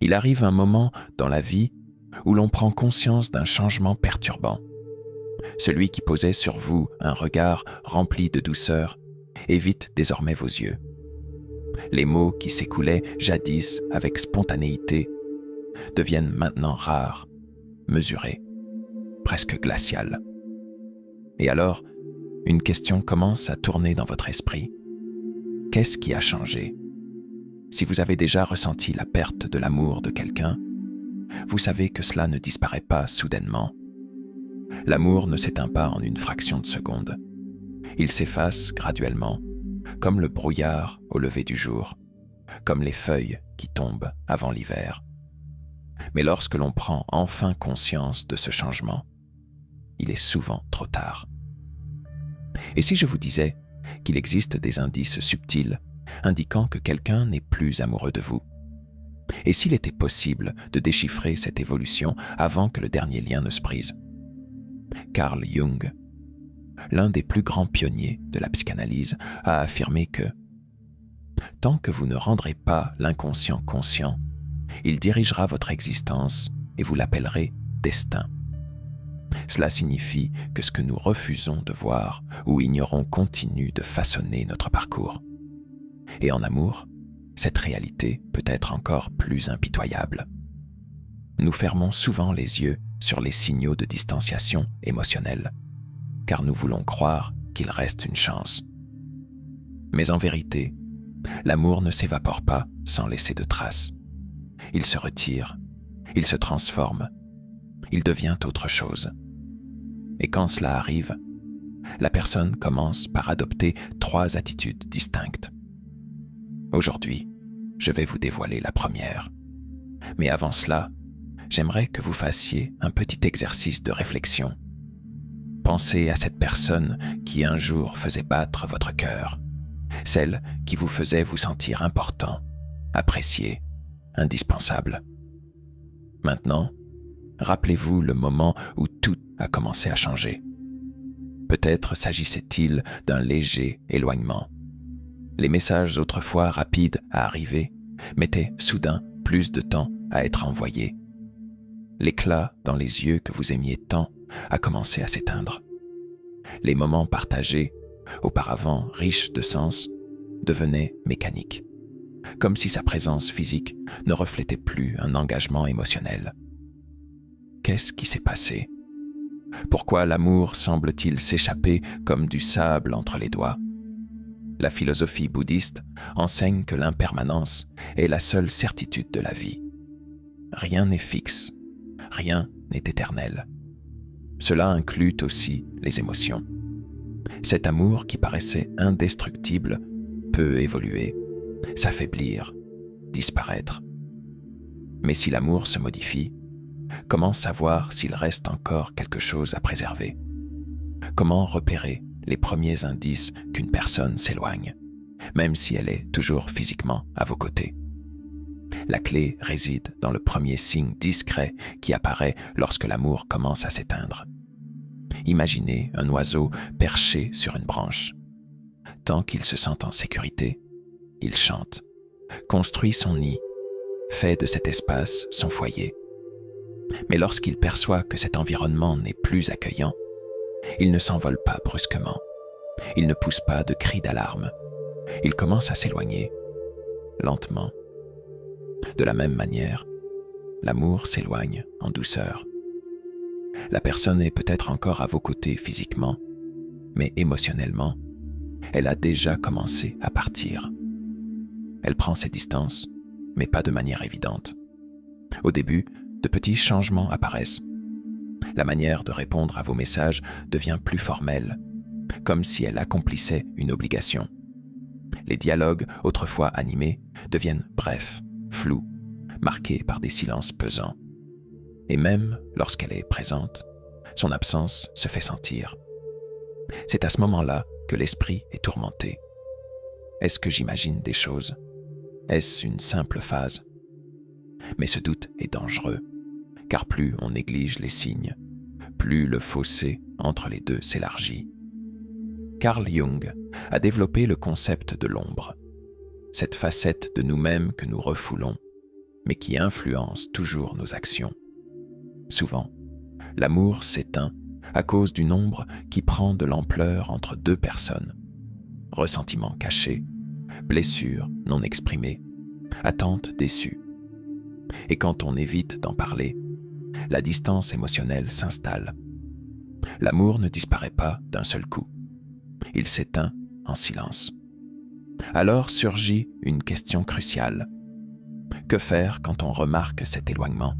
Il arrive un moment dans la vie où l'on prend conscience d'un changement perturbant. Celui qui posait sur vous un regard rempli de douceur évite désormais vos yeux. Les mots qui s'écoulaient jadis avec spontanéité deviennent maintenant rares, mesurés, presque glaciales. Et alors, une question commence à tourner dans votre esprit. Qu'est-ce qui a changé? Si vous avez déjà ressenti la perte de l'amour de quelqu'un, vous savez que cela ne disparaît pas soudainement. L'amour ne s'éteint pas en une fraction de seconde. Il s'efface graduellement, comme le brouillard au lever du jour, comme les feuilles qui tombent avant l'hiver. Mais lorsque l'on prend enfin conscience de ce changement, il est souvent trop tard. Et si je vous disais qu'il existe des indices subtils indiquant que quelqu'un n'est plus amoureux de vous? Et s'il était possible de déchiffrer cette évolution avant que le dernier lien ne se brise? Carl Jung, l'un des plus grands pionniers de la psychanalyse, a affirmé que tant que vous ne rendrez pas l'inconscient conscient, il dirigera votre existence et vous l'appellerez destin. Cela signifie que ce que nous refusons de voir ou ignorons continue de façonner notre parcours. Et en amour, cette réalité peut être encore plus impitoyable. Nous fermons souvent les yeux sur les signaux de distanciation émotionnelle, car nous voulons croire qu'il reste une chance. Mais en vérité, l'amour ne s'évapore pas sans laisser de traces. Il se retire, il se transforme, il devient autre chose. Et quand cela arrive, la personne commence par adopter 3 attitudes distinctes. Aujourd'hui, je vais vous dévoiler la première. Mais avant cela, j'aimerais que vous fassiez un petit exercice de réflexion. Pensez à cette personne qui un jour faisait battre votre cœur, celle qui vous faisait vous sentir important, apprécié, indispensable. Maintenant, rappelez-vous le moment où tout a commencé à changer. Peut-être s'agissait-il d'un léger éloignement. Les messages autrefois rapides à arriver mettaient soudain plus de temps à être envoyés. L'éclat dans les yeux que vous aimiez tant a commencé à s'éteindre. Les moments partagés, auparavant riches de sens, devenaient mécaniques, comme si sa présence physique ne reflétait plus un engagement émotionnel. Qu'est-ce qui s'est passé? Pourquoi l'amour semble-t-il s'échapper comme du sable entre les doigts? La philosophie bouddhiste enseigne que l'impermanence est la seule certitude de la vie. Rien n'est fixe, rien n'est éternel. Cela inclut aussi les émotions. Cet amour qui paraissait indestructible peut évoluer, s'affaiblir, disparaître. Mais si l'amour se modifie, comment savoir s'il reste encore quelque chose à préserver? Comment repérer les premiers indices qu'une personne s'éloigne, même si elle est toujours physiquement à vos côtés? La clé réside dans le premier signe discret qui apparaît lorsque l'amour commence à s'éteindre. Imaginez un oiseau perché sur une branche. Tant qu'il se sent en sécurité, il chante, construit son nid, fait de cet espace son foyer. Mais lorsqu'il perçoit que cet environnement n'est plus accueillant, il ne s'envole pas brusquement. Il ne pousse pas de cris d'alarme. Il commence à s'éloigner, lentement. De la même manière, l'amour s'éloigne en douceur. La personne est peut-être encore à vos côtés physiquement, mais émotionnellement, elle a déjà commencé à partir. Elle prend ses distances, mais pas de manière évidente. Au début, de petits changements apparaissent. La manière de répondre à vos messages devient plus formelle, comme si elle accomplissait une obligation. Les dialogues, autrefois animés, deviennent brefs, flous, marqués par des silences pesants. Et même lorsqu'elle est présente, son absence se fait sentir. C'est à ce moment-là que l'esprit est tourmenté. Est-ce que j'imagine des choses? Est-ce une simple phase? Mais ce doute est dangereux, car plus on néglige les signes, plus le fossé entre les deux s'élargit. Carl Jung a développé le concept de l'ombre, cette facette de nous-mêmes que nous refoulons, mais qui influence toujours nos actions. Souvent, l'amour s'éteint à cause d'une ombre qui prend de l'ampleur entre deux personnes. Ressentiment caché, blessures non exprimées, attentes déçues. Et quand on évite d'en parler, la distance émotionnelle s'installe. L'amour ne disparaît pas d'un seul coup. Il s'éteint en silence. Alors surgit une question cruciale. Que faire quand on remarque cet éloignement?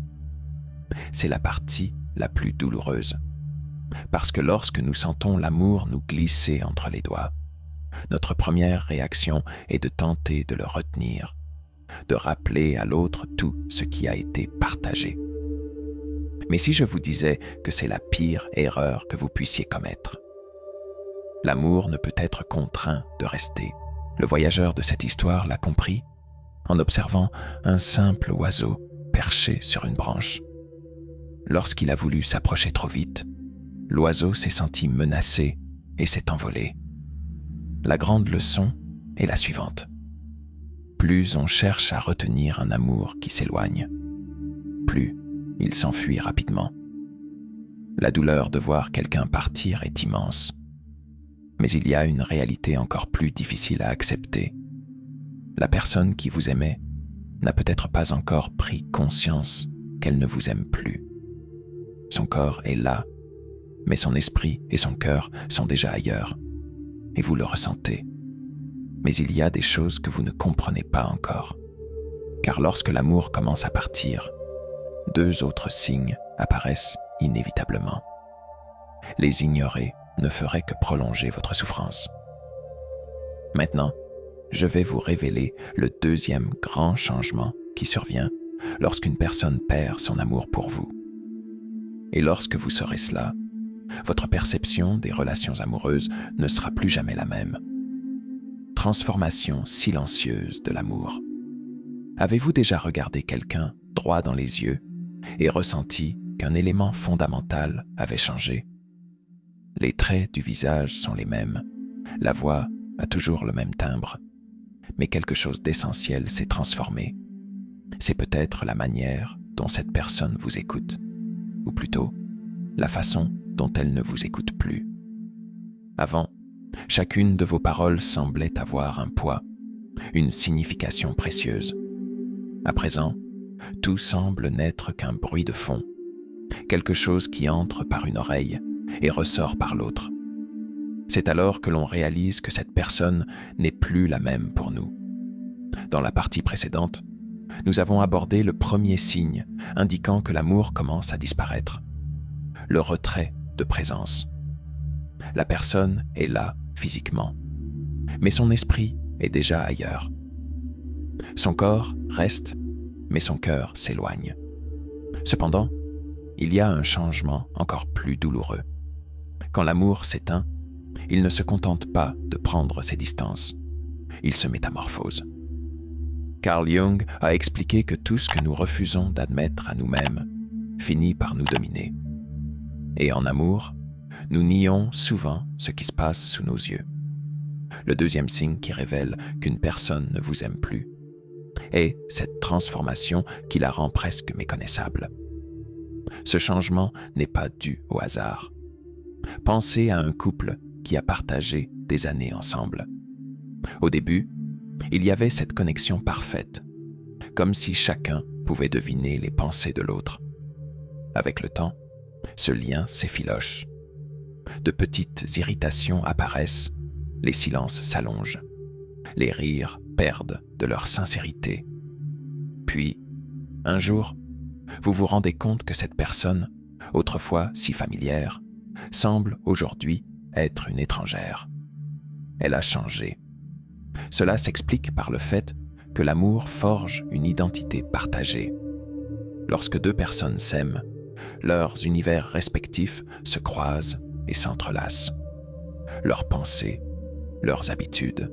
C'est la partie la plus douloureuse. Parce que lorsque nous sentons l'amour nous glisser entre les doigts, notre première réaction est de tenter de le retenir, de rappeler à l'autre tout ce qui a été partagé. Mais si je vous disais que c'est la pire erreur que vous puissiez commettre? L'amour ne peut être contraint de rester. Le voyageur de cette histoire l'a compris en observant un simple oiseau perché sur une branche. Lorsqu'il a voulu s'approcher trop vite, l'oiseau s'est senti menacé et s'est envolé. La grande leçon est la suivante. Plus on cherche à retenir un amour qui s'éloigne, plus il s'enfuit rapidement. La douleur de voir quelqu'un partir est immense. Mais il y a une réalité encore plus difficile à accepter. La personne qui vous aimait n'a peut-être pas encore pris conscience qu'elle ne vous aime plus. Son corps est là, mais son esprit et son cœur sont déjà ailleurs, et vous le ressentez. Mais il y a des choses que vous ne comprenez pas encore. Car lorsque l'amour commence à partir, deux autres signes apparaissent inévitablement. Les ignorer ne ferait que prolonger votre souffrance. Maintenant, je vais vous révéler le deuxième grand changement qui survient lorsqu'une personne perd son amour pour vous. Et lorsque vous saurez cela, votre perception des relations amoureuses ne sera plus jamais la même. Transformation silencieuse de l'amour. Avez-vous déjà regardé quelqu'un droit dans les yeux et ressenti qu'un élément fondamental avait changé? Les traits du visage sont les mêmes, la voix a toujours le même timbre, mais quelque chose d'essentiel s'est transformé. C'est peut-être la manière dont cette personne vous écoute, ou plutôt, la façon dont elle ne vous écoute plus. Avant, chacune de vos paroles semblait avoir un poids, une signification précieuse. À présent, tout semble n'être qu'un bruit de fond, quelque chose qui entre par une oreille et ressort par l'autre. C'est alors que l'on réalise que cette personne n'est plus la même pour nous. Dans la partie précédente, nous avons abordé le premier signe indiquant que l'amour commence à disparaître, le retrait de présence. La personne est là physiquement, mais son esprit est déjà ailleurs. Son corps reste, mais son cœur s'éloigne. Cependant, il y a un changement encore plus douloureux. Quand l'amour s'éteint, il ne se contente pas de prendre ses distances, il se métamorphose. Carl Jung a expliqué que tout ce que nous refusons d'admettre à nous-mêmes finit par nous dominer. Et en amour, nous nions souvent ce qui se passe sous nos yeux. Le deuxième signe qui révèle qu'une personne ne vous aime plus est cette transformation qui la rend presque méconnaissable. Ce changement n'est pas dû au hasard. Pensez à un couple qui a partagé des années ensemble. Au début, il y avait cette connexion parfaite, comme si chacun pouvait deviner les pensées de l'autre. Avec le temps, ce lien s'effiloche. De petites irritations apparaissent, les silences s'allongent, les rires perdent de leur sincérité. Puis, un jour, vous vous rendez compte que cette personne, autrefois si familière, semble aujourd'hui être une étrangère. Elle a changé. Cela s'explique par le fait que l'amour forge une identité partagée. Lorsque deux personnes s'aiment, leurs univers respectifs se croisent et s'entrelacent. Leurs pensées, leurs habitudes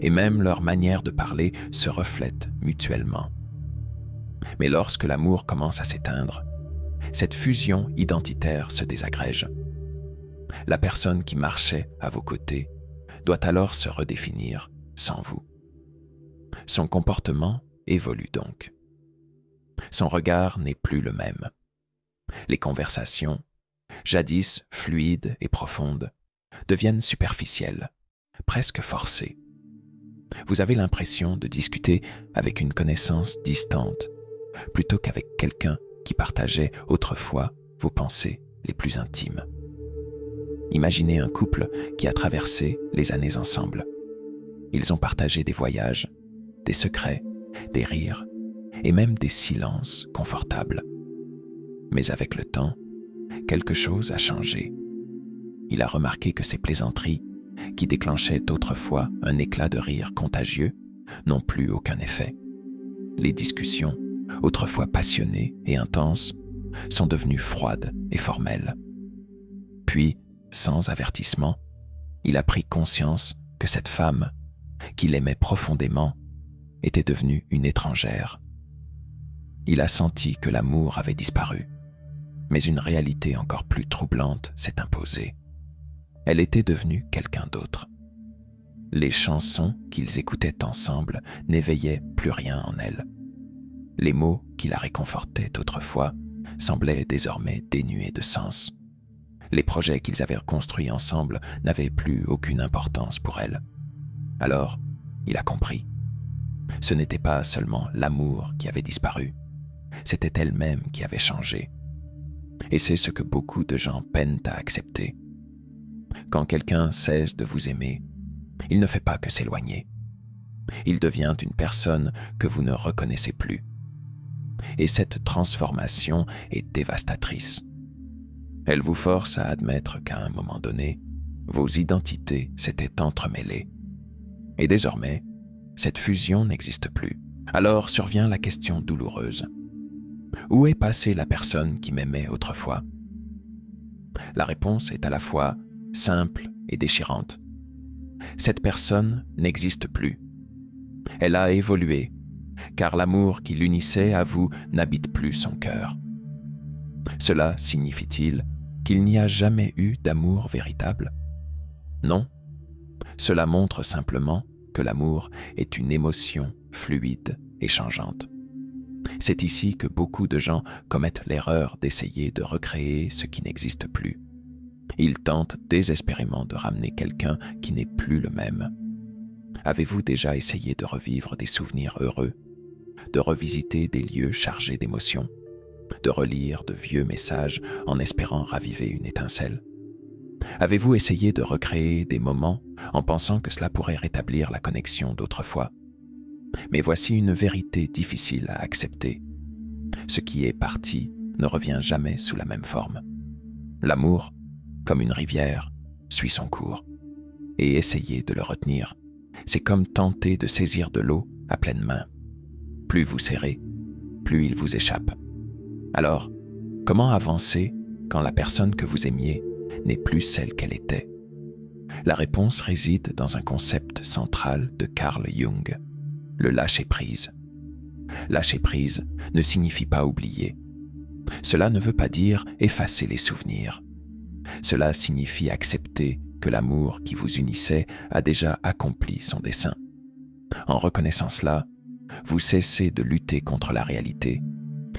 et même leur manière de parler se reflètent mutuellement. Mais lorsque l'amour commence à s'éteindre, cette fusion identitaire se désagrège. La personne qui marchait à vos côtés doit alors se redéfinir sans vous. Son comportement évolue donc. Son regard n'est plus le même. Les conversations, jadis fluides et profondes, deviennent superficielles, presque forcées. Vous avez l'impression de discuter avec une connaissance distante, plutôt qu'avec quelqu'un qui partageait autrefois vos pensées les plus intimes. Imaginez un couple qui a traversé les années ensemble. Ils ont partagé des voyages, des secrets, des rires et même des silences confortables. Mais avec le temps, quelque chose a changé. Il a remarqué que ces plaisanteries, qui déclenchaient autrefois un éclat de rire contagieux, n'ont plus aucun effet. Les discussions, autrefois passionnées et intenses, sont devenues froides et formelles. Puis, sans avertissement, il a pris conscience que cette femme, qu'il aimait profondément, était devenue une étrangère. Il a senti que l'amour avait disparu, mais une réalité encore plus troublante s'est imposée. Elle était devenue quelqu'un d'autre. Les chansons qu'ils écoutaient ensemble n'éveillaient plus rien en elle. Les mots qui la réconfortaient autrefois semblaient désormais dénués de sens. Les projets qu'ils avaient construits ensemble n'avaient plus aucune importance pour elle. Alors, il a compris. Ce n'était pas seulement l'amour qui avait disparu, c'était elle-même qui avait changé. Et c'est ce que beaucoup de gens peinent à accepter. Quand quelqu'un cesse de vous aimer, il ne fait pas que s'éloigner. Il devient une personne que vous ne reconnaissez plus. Et cette transformation est dévastatrice. Elle vous force à admettre qu'à un moment donné, vos identités s'étaient entremêlées. Et désormais, cette fusion n'existe plus. Alors survient la question douloureuse. Où est passée la personne qui m'aimait autrefois? La réponse est à la fois simple et déchirante. Cette personne n'existe plus. Elle a évolué, car l'amour qui l'unissait à vous n'habite plus son cœur. Cela signifie-t-il qu'il n'y a jamais eu d'amour véritable? Non. Cela montre simplement que l'amour est une émotion fluide et changeante. C'est ici que beaucoup de gens commettent l'erreur d'essayer de recréer ce qui n'existe plus. Ils tentent désespérément de ramener quelqu'un qui n'est plus le même. Avez-vous déjà essayé de revivre des souvenirs heureux, de revisiter des lieux chargés d'émotions, de relire de vieux messages en espérant raviver une étincelle? Avez-vous essayé de recréer des moments en pensant que cela pourrait rétablir la connexion d'autrefois? Mais voici une vérité difficile à accepter. Ce qui est parti ne revient jamais sous la même forme. L'amour, comme une rivière, suit son cours. Et essayer de le retenir, c'est comme tenter de saisir de l'eau à pleine main. Plus vous serrez, plus il vous échappe. Alors, comment avancer quand la personne que vous aimiez n'est plus celle qu'elle était? La réponse réside dans un concept central de Carl Jung, le lâcher-prise. Lâcher-prise ne signifie pas oublier. Cela ne veut pas dire effacer les souvenirs. Cela signifie accepter que l'amour qui vous unissait a déjà accompli son dessein. En reconnaissant cela, vous cessez de lutter contre la réalité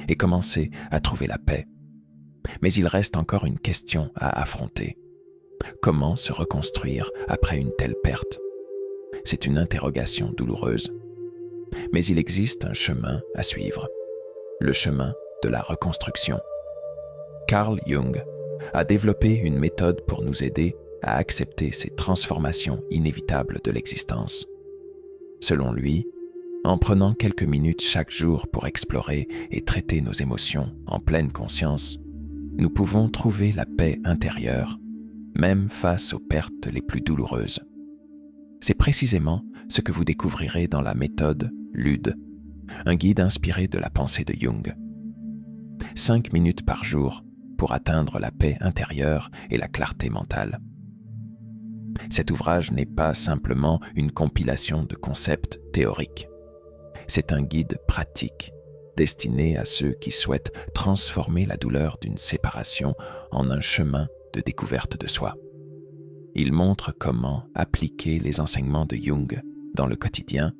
et commencez à trouver la paix. Mais il reste encore une question à affronter. Comment se reconstruire après une telle perte? C'est une interrogation douloureuse. Mais il existe un chemin à suivre, le chemin de la reconstruction. Carl Jung a développé une méthode pour nous aider à accepter ces transformations inévitables de l'existence. Selon lui, en prenant quelques minutes chaque jour pour explorer et traiter nos émotions en pleine conscience, nous pouvons trouver la paix intérieure, même face aux pertes les plus douloureuses. C'est précisément ce que vous découvrirez dans la méthode LUD, un guide inspiré de la pensée de Jung. 5 minutes par jour pour atteindre la paix intérieure et la clarté mentale. Cet ouvrage n'est pas simplement une compilation de concepts théoriques. C'est un guide pratique, destiné à ceux qui souhaitent transformer la douleur d'une séparation en un chemin de découverte de soi. Il montre comment appliquer les enseignements de Jung dans le quotidien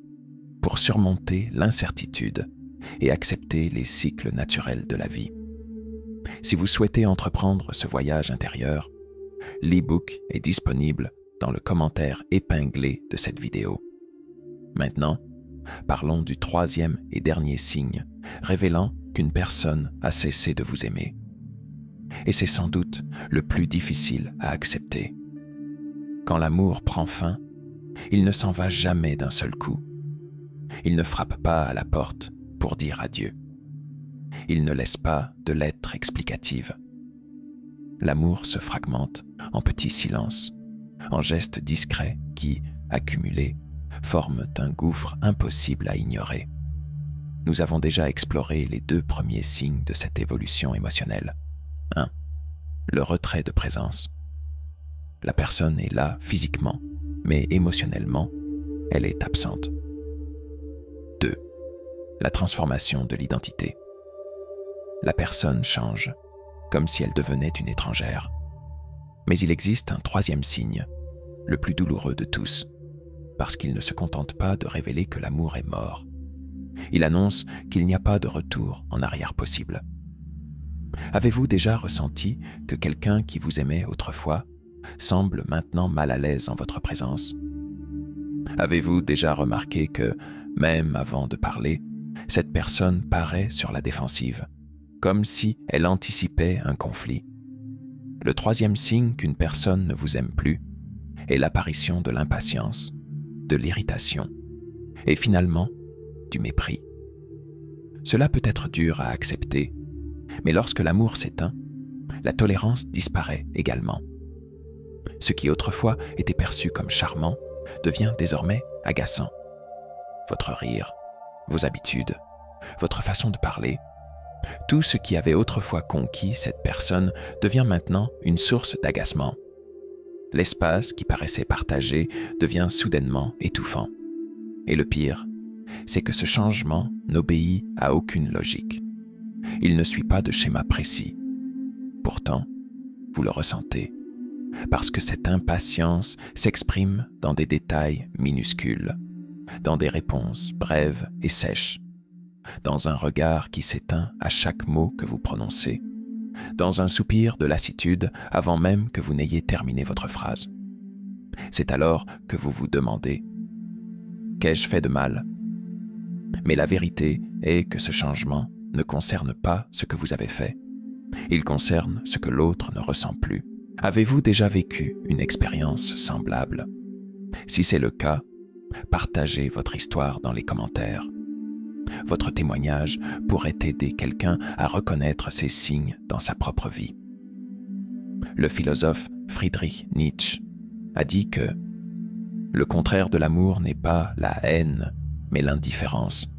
pour surmonter l'incertitude et accepter les cycles naturels de la vie. Si vous souhaitez entreprendre ce voyage intérieur, l'e-book est disponible dans le commentaire épinglé de cette vidéo. Maintenant, parlons du troisième et dernier signe révélant qu'une personne a cessé de vous aimer. Et c'est sans doute le plus difficile à accepter. Quand l'amour prend fin, il ne s'en va jamais d'un seul coup. Il ne frappe pas à la porte pour dire adieu. Il ne laisse pas de lettres explicatives. L'amour se fragmente en petits silences, en gestes discrets qui, accumulés, forment un gouffre impossible à ignorer. Nous avons déjà exploré les 2 premiers signes de cette évolution émotionnelle. 1. Le retrait de présence. La personne est là physiquement, mais émotionnellement, elle est absente. 2. La transformation de l'identité. La personne change, comme si elle devenait une étrangère. Mais il existe un 3e signe, le plus douloureux de tous, parce qu'il ne se contente pas de révéler que l'amour est mort. Il annonce qu'il n'y a pas de retour en arrière possible. Avez-vous déjà ressenti que quelqu'un qui vous aimait autrefois semble maintenant mal à l'aise en votre présence? Avez-vous déjà remarqué que, même avant de parler, cette personne paraît sur la défensive, comme si elle anticipait un conflit? Le 3e signe qu'une personne ne vous aime plus est l'apparition de l'impatience, de l'irritation et finalement du mépris. Cela peut être dur à accepter, mais lorsque l'amour s'éteint, la tolérance disparaît également. Ce qui autrefois était perçu comme charmant devient désormais agaçant. Votre rire, vos habitudes, votre façon de parler, tout ce qui avait autrefois conquis cette personne devient maintenant une source d'agacement. L'espace qui paraissait partagé devient soudainement étouffant. Et le pire, c'est que ce changement n'obéit à aucune logique. Il ne suit pas de schéma précis. Pourtant, vous le ressentez, parce que cette impatience s'exprime dans des détails minuscules, dans des réponses brèves et sèches, dans un regard qui s'éteint à chaque mot que vous prononcez, dans un soupir de lassitude avant même que vous n'ayez terminé votre phrase. C'est alors que vous vous demandez « Qu'ai-je fait de mal ?» Mais la vérité est que ce changement ne concerne pas ce que vous avez fait. Il concerne ce que l'autre ne ressent plus. Avez-vous déjà vécu une expérience semblable? Si c'est le cas, partagez votre histoire dans les commentaires. Votre témoignage pourrait aider quelqu'un à reconnaître ces signes dans sa propre vie. Le philosophe Friedrich Nietzsche a dit que le contraire de l'amour n'est pas la haine, mais l'indifférence.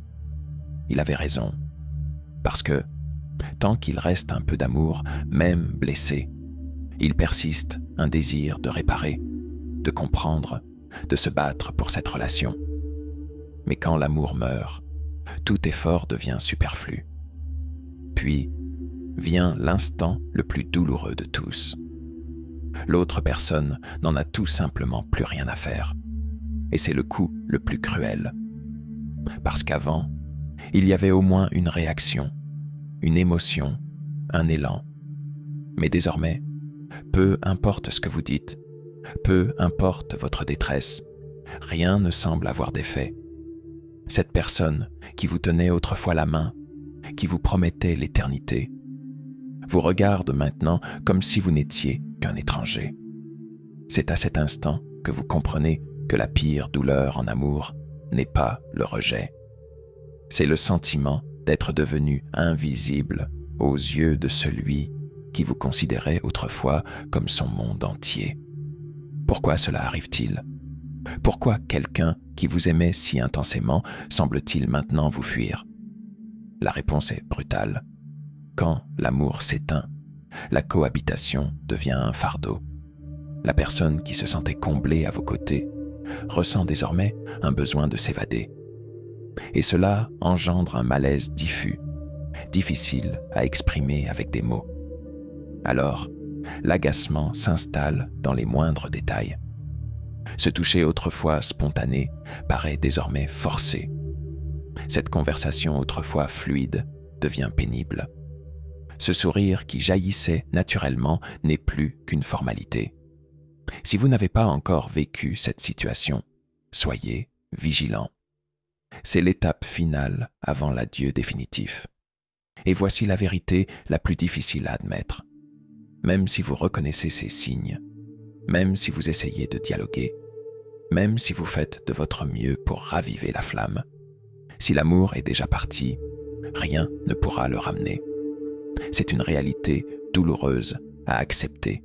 Il avait raison, parce que tant qu'il reste un peu d'amour, même blessé, il persiste un désir de réparer, de comprendre, de se battre pour cette relation. Mais quand l'amour meurt, tout effort devient superflu. Puis vient l'instant le plus douloureux de tous. L'autre personne n'en a tout simplement plus rien à faire. Et c'est le coup le plus cruel. Parce qu'avant, il y avait au moins une réaction, une émotion, un élan. Mais désormais, peu importe ce que vous dites, peu importe votre détresse, rien ne semble avoir d'effet. Cette personne qui vous tenait autrefois la main, qui vous promettait l'éternité, vous regarde maintenant comme si vous n'étiez qu'un étranger. C'est à cet instant que vous comprenez que la pire douleur en amour n'est pas le rejet. C'est le sentiment d'être devenu invisible aux yeux de celui qui vous considérait autrefois comme son monde entier. Pourquoi cela arrive-t-il? Pourquoi quelqu'un qui vous aimait si intensément semble-t-il maintenant vous fuir? La réponse est brutale. Quand l'amour s'éteint, la cohabitation devient un fardeau. La personne qui se sentait comblée à vos côtés ressent désormais un besoin de s'évader. Et cela engendre un malaise diffus, difficile à exprimer avec des mots. Alors, l'agacement s'installe dans les moindres détails. Ce toucher autrefois spontané paraît désormais forcé. Cette conversation autrefois fluide devient pénible. Ce sourire qui jaillissait naturellement n'est plus qu'une formalité. Si vous n'avez pas encore vécu cette situation, soyez vigilant. C'est l'étape finale avant l'adieu définitif. Et voici la vérité la plus difficile à admettre. Même si vous reconnaissez ces signes, même si vous essayez de dialoguer, même si vous faites de votre mieux pour raviver la flamme, si l'amour est déjà parti, rien ne pourra le ramener. C'est une réalité douloureuse à accepter,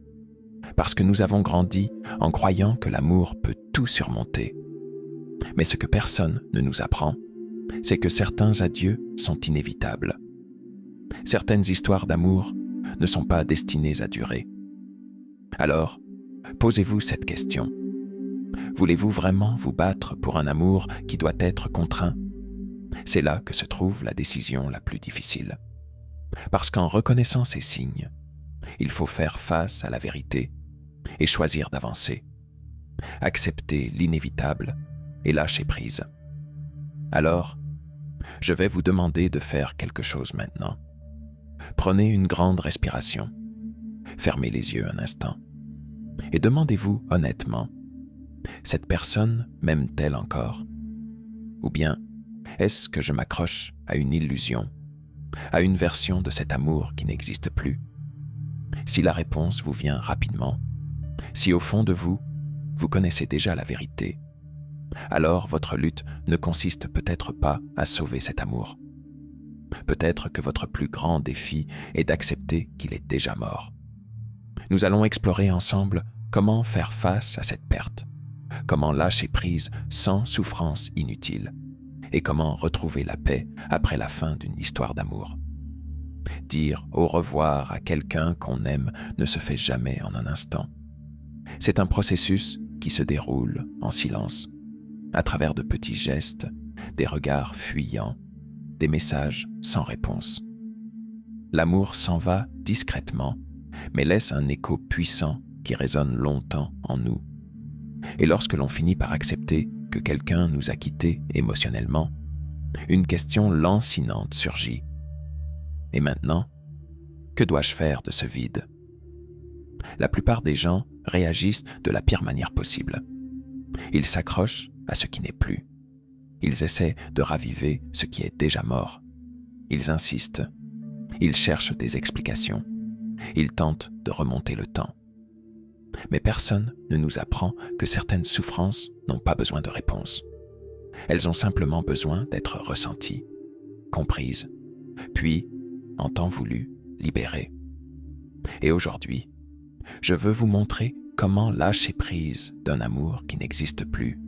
parce que nous avons grandi en croyant que l'amour peut tout surmonter. Mais ce que personne ne nous apprend, c'est que certains adieux sont inévitables. Certaines histoires d'amour ne sont pas destinées à durer. Alors, posez-vous cette question. Voulez-vous vraiment vous battre pour un amour qui doit être contraint? C'est là que se trouve la décision la plus difficile. Parce qu'en reconnaissant ces signes, il faut faire face à la vérité et choisir d'avancer. Accepter l'inévitable et lâcher prise. Alors, je vais vous demander de faire quelque chose maintenant. Prenez une grande respiration. Fermez les yeux un instant. Et demandez-vous honnêtement, cette personne m'aime-t-elle encore? Ou bien, est-ce que je m'accroche à une illusion, à une version de cet amour qui n'existe plus? Si la réponse vous vient rapidement, si au fond de vous, vous connaissez déjà la vérité, alors votre lutte ne consiste peut-être pas à sauver cet amour. Peut-être que votre plus grand défi est d'accepter qu'il est déjà mort. Nous allons explorer ensemble comment faire face à cette perte, comment lâcher prise sans souffrance inutile, et comment retrouver la paix après la fin d'une histoire d'amour. Dire au revoir à quelqu'un qu'on aime ne se fait jamais en un instant. C'est un processus qui se déroule en silence, à travers de petits gestes, des regards fuyants, des messages sans réponse. L'amour s'en va discrètement, mais laisse un écho puissant qui résonne longtemps en nous. Et lorsque l'on finit par accepter que quelqu'un nous a quittés émotionnellement, une question lancinante surgit. Et maintenant, que dois-je faire de ce vide? La plupart des gens réagissent de la pire manière possible. Ils s'accrochent à ce qui n'est plus. Ils essaient de raviver ce qui est déjà mort. Ils insistent. Ils cherchent des explications. Ils tentent de remonter le temps. Mais personne ne nous apprend que certaines souffrances n'ont pas besoin de réponse. Elles ont simplement besoin d'être ressenties, comprises, puis, en temps voulu, libérées. Et aujourd'hui, je veux vous montrer comment lâcher prise d'un amour qui n'existe plus,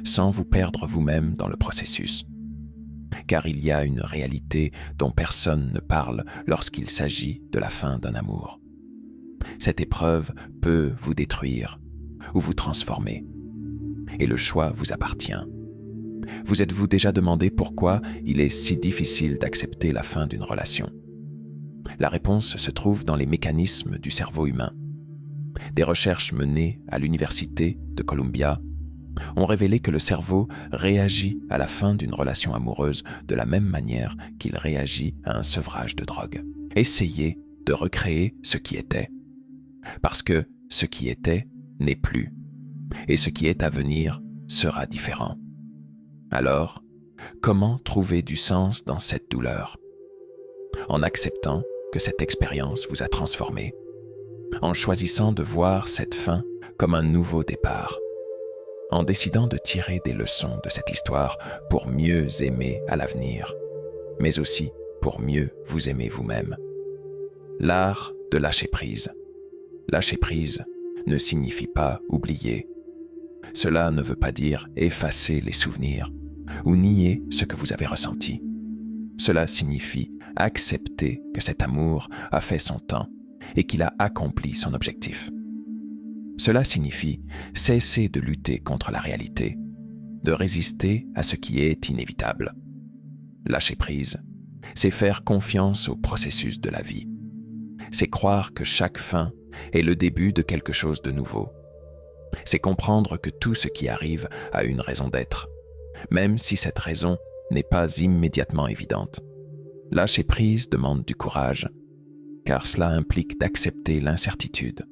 sans vous perdre vous-même dans le processus. Car il y a une réalité dont personne ne parle lorsqu'il s'agit de la fin d'un amour. Cette épreuve peut vous détruire ou vous transformer. Et le choix vous appartient. Vous êtes-vous déjà demandé pourquoi il est si difficile d'accepter la fin d'une relation? La réponse se trouve dans les mécanismes du cerveau humain. Des recherches menées à l'université de Columbia ont révélé que le cerveau réagit à la fin d'une relation amoureuse de la même manière qu'il réagit à un sevrage de drogue. Essayez de recréer ce qui était. Parce que ce qui était n'est plus, et ce qui est à venir sera différent. Alors, comment trouver du sens dans cette douleur? En acceptant que cette expérience vous a transformé, en choisissant de voir cette fin comme un nouveau départ, en décidant de tirer des leçons de cette histoire pour mieux aimer à l'avenir, mais aussi pour mieux vous aimer vous-même. L'art de lâcher prise. Lâcher prise ne signifie pas oublier. Cela ne veut pas dire effacer les souvenirs ou nier ce que vous avez ressenti. Cela signifie accepter que cet amour a fait son temps et qu'il a accompli son objectif. Cela signifie cesser de lutter contre la réalité, de résister à ce qui est inévitable. Lâcher prise, c'est faire confiance au processus de la vie. C'est croire que chaque fin est le début de quelque chose de nouveau. C'est comprendre que tout ce qui arrive a une raison d'être, même si cette raison n'est pas immédiatement évidente. Lâcher prise demande du courage, car cela implique d'accepter l'incertitude.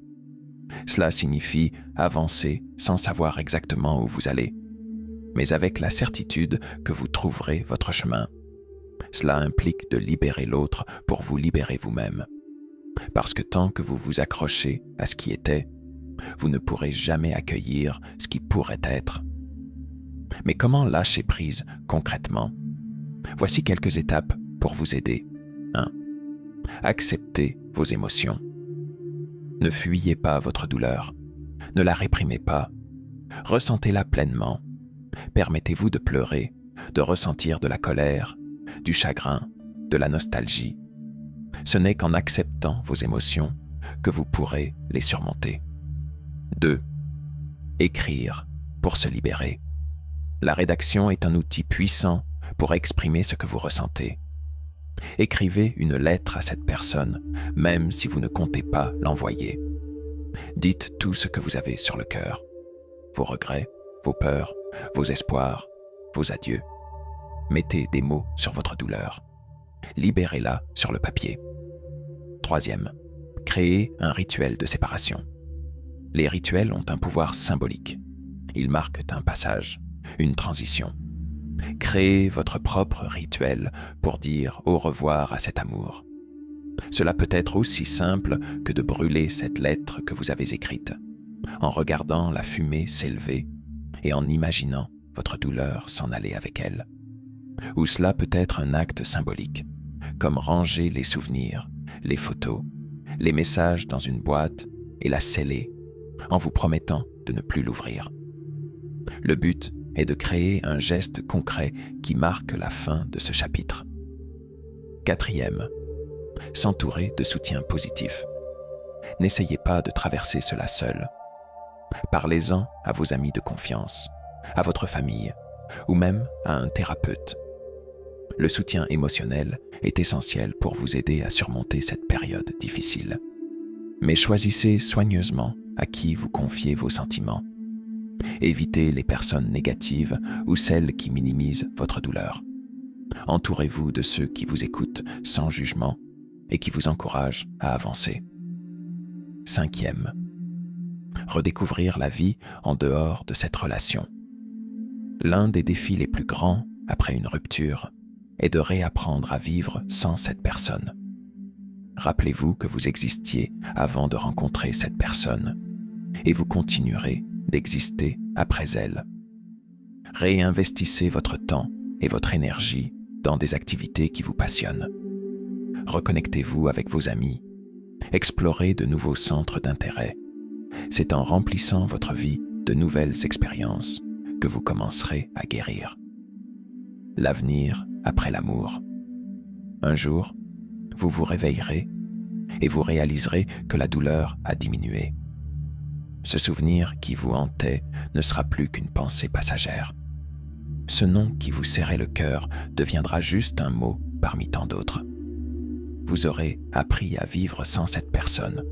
Cela signifie avancer sans savoir exactement où vous allez, mais avec la certitude que vous trouverez votre chemin. Cela implique de libérer l'autre pour vous libérer vous-même. Parce que tant que vous vous accrochez à ce qui était, vous ne pourrez jamais accueillir ce qui pourrait être. Mais comment lâcher prise concrètement? Voici quelques étapes pour vous aider. 1. Acceptez vos émotions. Ne fuyez pas votre douleur. Ne la réprimez pas. Ressentez-la pleinement. Permettez-vous de pleurer, de ressentir de la colère, du chagrin, de la nostalgie. Ce n'est qu'en acceptant vos émotions que vous pourrez les surmonter. 2. Écrire pour se libérer. La rédaction est un outil puissant pour exprimer ce que vous ressentez. Écrivez une lettre à cette personne, même si vous ne comptez pas l'envoyer. Dites tout ce que vous avez sur le cœur. Vos regrets, vos peurs, vos espoirs, vos adieux. Mettez des mots sur votre douleur. Libérez-la sur le papier. 3. Créez un rituel de séparation. Les rituels ont un pouvoir symbolique. Ils marquent un passage, une transition. Créez votre propre rituel pour dire au revoir à cet amour. Cela peut être aussi simple que de brûler cette lettre que vous avez écrite, en regardant la fumée s'élever et en imaginant votre douleur s'en aller avec elle. Ou cela peut être un acte symbolique, comme ranger les souvenirs, les photos, les messages dans une boîte et la sceller, en vous promettant de ne plus l'ouvrir. Le but est de créer un geste concret qui marque la fin de ce chapitre. 4. S'entourer de soutien positif. N'essayez pas de traverser cela seul. Parlez-en à vos amis de confiance, à votre famille ou même à un thérapeute. Le soutien émotionnel est essentiel pour vous aider à surmonter cette période difficile. Mais choisissez soigneusement à qui vous confiez vos sentiments. Évitez les personnes négatives ou celles qui minimisent votre douleur. Entourez-vous de ceux qui vous écoutent sans jugement et qui vous encouragent à avancer. 5. Redécouvrir la vie en dehors de cette relation. L'un des défis les plus grands après une rupture est de réapprendre à vivre sans cette personne. Rappelez-vous que vous existiez avant de rencontrer cette personne et vous continuerez d'exister après elle. Réinvestissez votre temps et votre énergie dans des activités qui vous passionnent. Reconnectez-vous avec vos amis. Explorez de nouveaux centres d'intérêt. C'est en remplissant votre vie de nouvelles expériences que vous commencerez à guérir. L'avenir après l'amour. Un jour, vous vous réveillerez et vous réaliserez que la douleur a diminué. Ce souvenir qui vous hantait ne sera plus qu'une pensée passagère. Ce nom qui vous serrait le cœur deviendra juste un mot parmi tant d'autres. Vous aurez appris à vivre sans cette personne.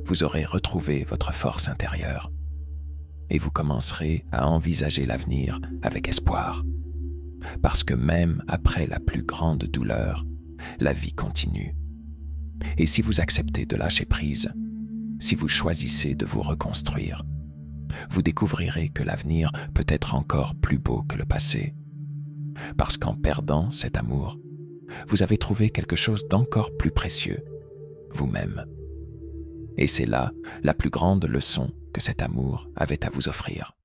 Vous aurez retrouvé votre force intérieure. Et vous commencerez à envisager l'avenir avec espoir. Parce que même après la plus grande douleur, la vie continue. Et si vous acceptez de lâcher prise, si vous choisissez de vous reconstruire, vous découvrirez que l'avenir peut être encore plus beau que le passé. Parce qu'en perdant cet amour, vous avez trouvé quelque chose d'encore plus précieux, vous-même. Et c'est là la plus grande leçon que cet amour avait à vous offrir.